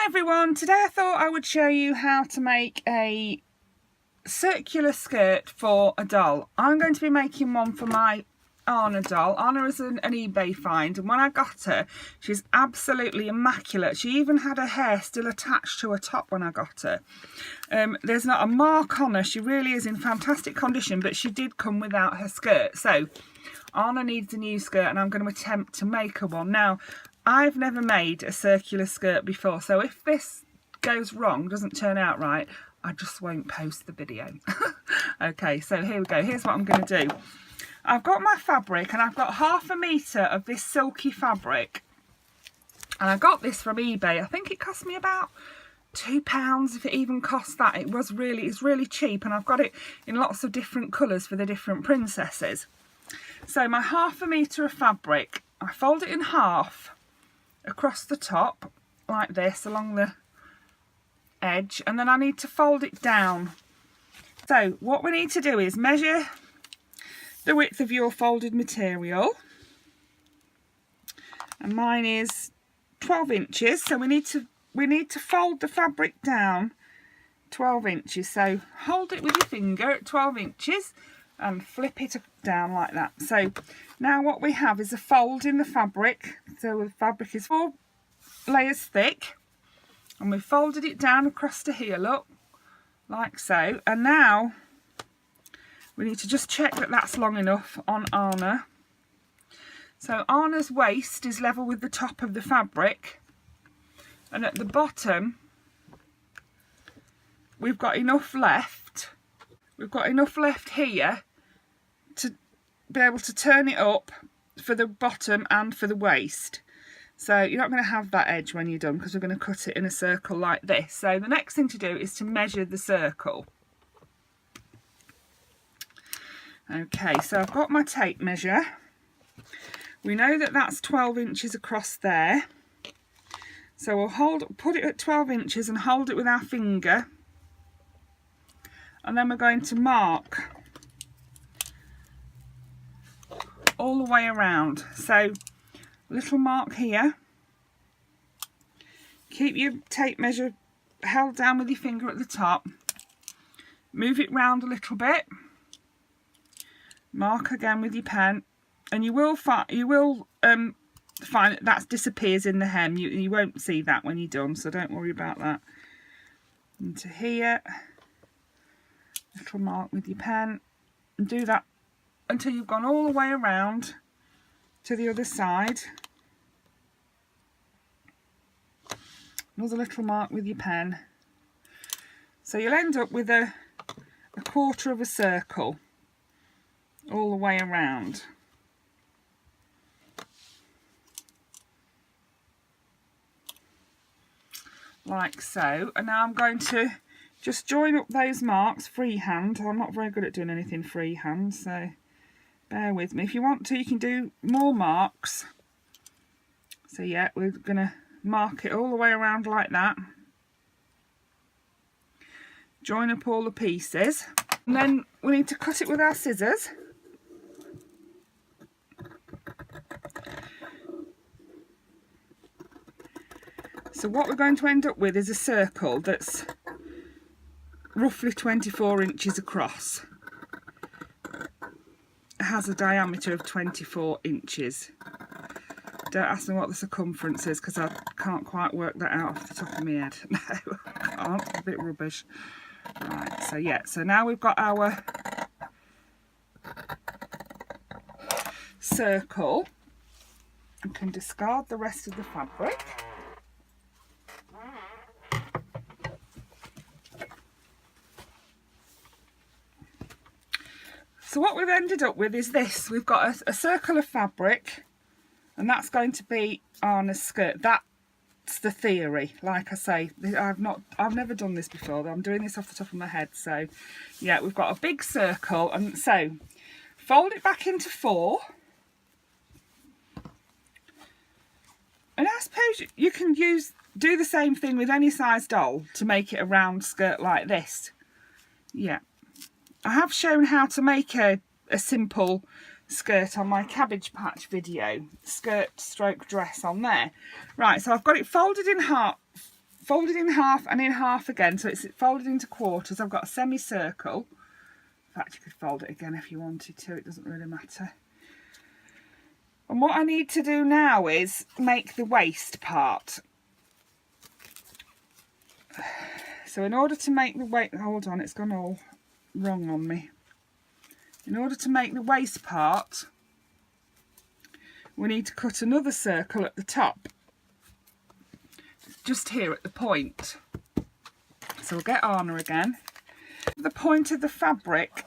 Everyone, today I thought I would show you how to make a circular skirt for a doll. I'm going to be making one for my Anna doll. Anna is an eBay find, and when I got her, she's absolutely immaculate. She even had her hair still attached to her top when I got her. There's not a mark on her. She really is in fantastic condition, but she did come without her skirt. So Anna needs a new skirt, and I'm going to attempt to make her one. Now, I've never made a circular skirt before, so if this goes wrong, doesn't turn out right, I just won't post the video. Okay, so here we go. Here's what I'm going to do. I've got my fabric, and I've got 1/2 metre of this silky fabric, and I got this from eBay. I think it cost me about £2, if it even cost that. It's really cheap, and I've got it in lots of different colours for the different princesses. So my 1/2 metre of fabric, I fold it in half across the top like this along the edge, and then I need to fold it down. So what we need to do is measure the width of your folded material, and mine is 12 inches, so we need to fold the fabric down 12 inches. So hold it with your finger at 12 inches and flip it down like that. So now what we have is a fold in the fabric. So the fabric is 4 layers thick, and we've folded it down across to here, look, like so. And now we need to just check that that's long enough on Anna. So Anna's waist is level with the top of the fabric, and at the bottom we've got enough left. We've got enough left here to be able to turn it up for the bottom and for the waist. So you're not going to have that edge when you're done, because we're going to cut it in a circle like this. So the next thing to do is to measure the circle. Okay, so I've got my tape measure. We know that that's 12 inches across there. So we'll put it at 12 inches and hold it with our finger. And then we're going to mark all the way around. So little mark here. Keep your tape measure held down with your finger at the top. Move it round a little bit. Mark again with your pen, and you will find that disappears in the hem. You won't see that when you're done, so don't worry about that. Into here. Little mark with your pen, and do that until you've gone all the way around to the other side. Another little mark with your pen. So you'll end up with a 1/4 of a circle all the way around. Like so. And now I'm going to just join up those marks freehand. I'm not very good at doing anything freehand, so bear with me. If you want to, you can do more marks. So yeah, we're going to mark it all the way around like that. Join up all the pieces. And then we need to cut it with our scissors. So what we're going to end up with is a circle that's roughly 24 inches across. It has a diameter of 24 inches. Don't ask me what the circumference is, because I can't quite work that out off the top of my head. No, I can't. It's a bit rubbish. Right, so yeah, so now we've got our circle. We can discard the rest of the fabric. So what we've ended up with is this. We've got a circle of fabric, and that's going to be Anna's skirt. That's the theory. Like I say, I've never done this before. I'm doing this off the top of my head. So yeah, we've got a big circle, and so fold it back into 4. And I suppose you can do the same thing with any size doll to make it a round skirt like this. Yeah. I have shown how to make a simple skirt on my Cabbage Patch video, skirt stroke dress on there. Right, so I've got it folded in half folded in half and in half again, so it's folded into quarters. I've got a semicircle. In fact, you could fold it again if you wanted to, it doesn't really matter. And what I need to do now is make the waist part. So in order to make the waist, hold on, it's gone all wrong on me. In order to make the waist part, we need to cut another circle at the top, just here at the point. So we'll get Anna again. The point of the fabric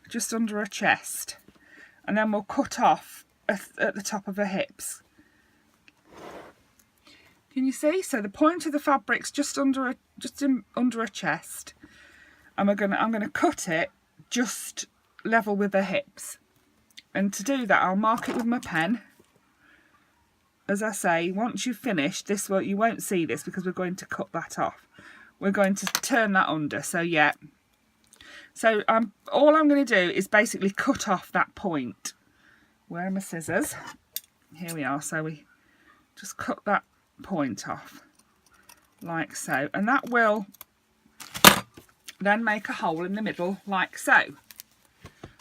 just under her chest, and then we'll cut off at the top of her hips. Can you see? So the point of the fabric's just under her chest, and I'm gonna cut it just level with her hips. And to do that, I'll mark it with my pen. As I say, once you've finished this, you won't see this because we're going to cut that off. We're going to turn that under. So yeah. So all I'm going to do is basically cut off that point. Where are my scissors? Here we are. So we just cut that point off like so, and that will then make a hole in the middle like so.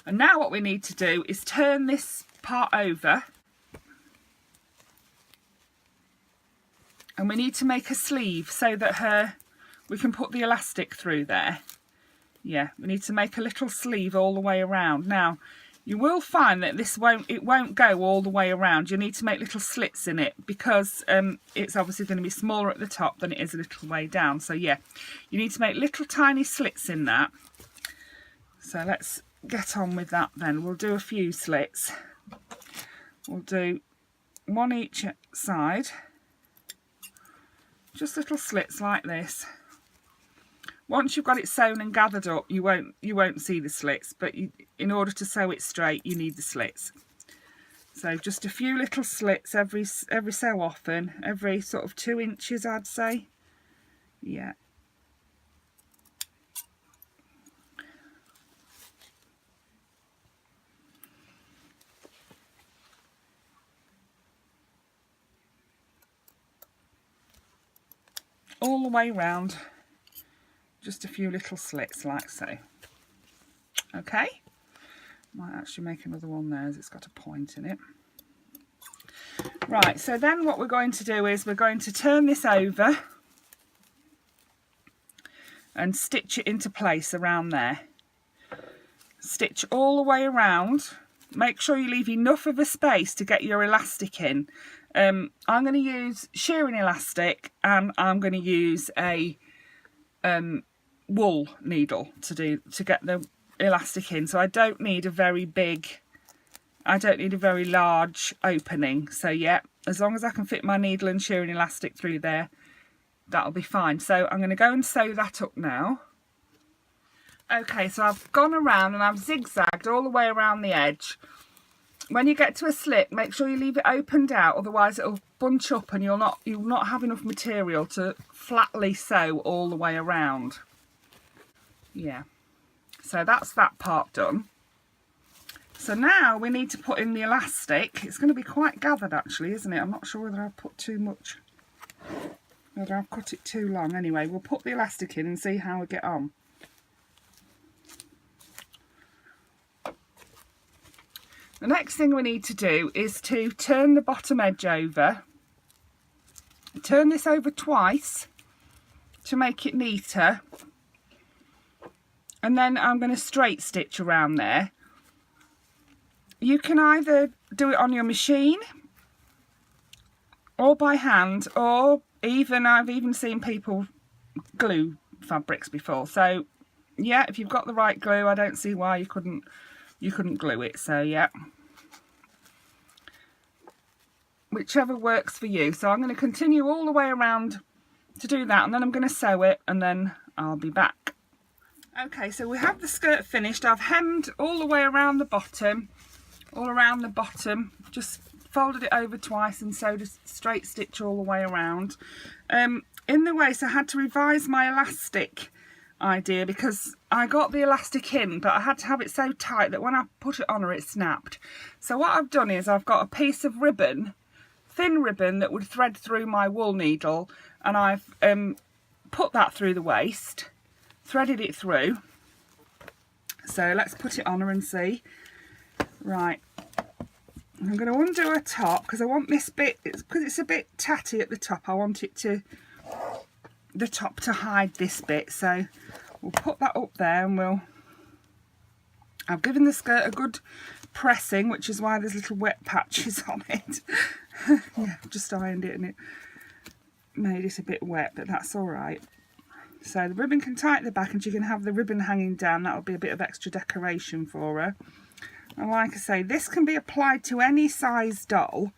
And now what we need to do is turn this part over, and we need to make a sleeve so that we can put the elastic through there. Yeah, we need to make a little sleeve all the way around. Now you will find that it won't go all the way around. You need to make little slits in it because it's obviously going to be smaller at the top than it is a little way down. So yeah, you need to make little tiny slits in that. So let's get on with that then. We'll do a few slits. We'll do one each side, just little slits like this. Once you've got it sewn and gathered up, you won't see the slits, but in order to sew it straight, you need the slits. So just a few little slits every so often, every sort of 2 inches, I'd say. Yeah. All the way round, just a few little slits like so. Okay, might actually make another one there as it's got a point in it. Right, so then what we're going to do is we're going to turn this over and stitch it into place around there. Stitch all the way around. Make sure you leave enough of a space to get your elastic in. I'm going to use shearing elastic, and I'm going to use a wool needle to get the elastic in. So I don't need a very large opening. So yeah, as long as I can fit my needle and shearing elastic through there, that'll be fine. So I'm going to go and sew that up now. Okay, so I've gone around and I've zigzagged all the way around the edge. When you get to a slit, make sure you leave it opened out, otherwise it'll bunch up and you'll not have enough material to flatly sew all the way around. Yeah, so that's that part done. So now we need to put in the elastic. It's going to be quite gathered actually, isn't it? I'm not sure whether I've put too much, whether I've cut it too long. Anyway, we'll put the elastic in and see how we get on. The next thing we need to do is to turn the bottom edge over. Turn this over twice to make it neater. And then I'm going to straight stitch around there. You can either do it on your machine or by hand, or I've even seen people glue fabrics before. So yeah, if you've got the right glue, I don't see why you couldn't glue it. So yeah, whichever works for you. So I'm going to continue all the way around to do that, and then I'm going to sew it, and then I'll be back. Okay, so we have the skirt finished. I've hemmed all the way around the bottom, just folded it over twice and sewed a straight stitch all the way around. In the waist I had to revise my elastic idea because I got the elastic in, but I had to have it so tight that when I put it on her it snapped. So what I've done is I've got a piece of ribbon thin ribbon that would thread through my wool needle, and I've put that through the waist, threaded it through. So let's put it on her and see. Right, I'm going to undo her top because I want this bit, because it's a bit tatty at the top, I want it to, the top to hide this bit. So we'll put that up there, and I've given the skirt a good pressing, which is why there's little wet patches on it. Yeah, I've just ironed it and it made it a bit wet, but that's all right. So the ribbon can tie at the back, and she can have the ribbon hanging down. That'll be a bit of extra decoration for her. And like I say, this can be applied to any size doll.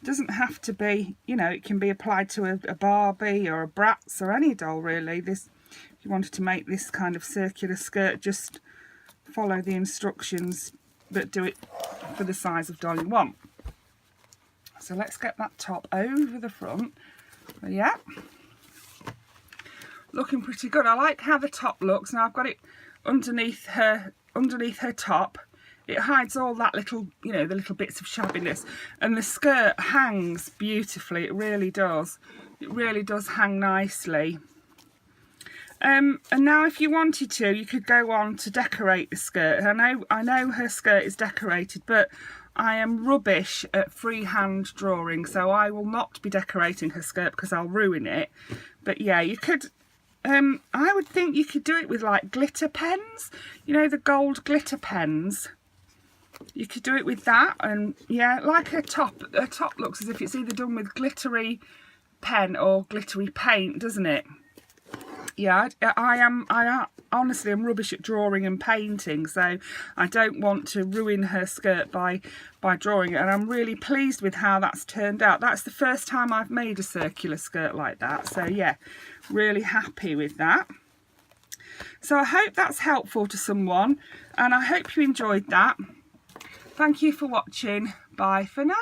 It doesn't have to be, you know, it can be applied to a Barbie or a Bratz or any doll really. This, if you wanted to make this kind of circular skirt, just follow the instructions, but do it for the size of doll you want. So let's get that top over the front. But yeah, looking pretty good. I like how the top looks. Now I've got it underneath her top. It hides all that little, you know, the little bits of shabbiness, and the skirt hangs beautifully. It really does. It really does hang nicely. And now if you wanted to, you could go on to decorate the skirt. I know her skirt is decorated, but I am rubbish at freehand drawing, so I will not be decorating her skirt because I'll ruin it. But yeah, you could, I would think you could do it with like glitter pens, you know, the gold glitter pens. You could do it with that, and yeah, like her top looks as if it's either done with glittery pen or glittery paint, doesn't it? Yeah, I honestly am rubbish at drawing and painting, so I don't want to ruin her skirt by drawing it, and I'm really pleased with how that's turned out. That's the first time I've made a circular skirt like that, so yeah, really happy with that. So I hope that's helpful to someone, and I hope you enjoyed that. Thank you for watching. Bye for now.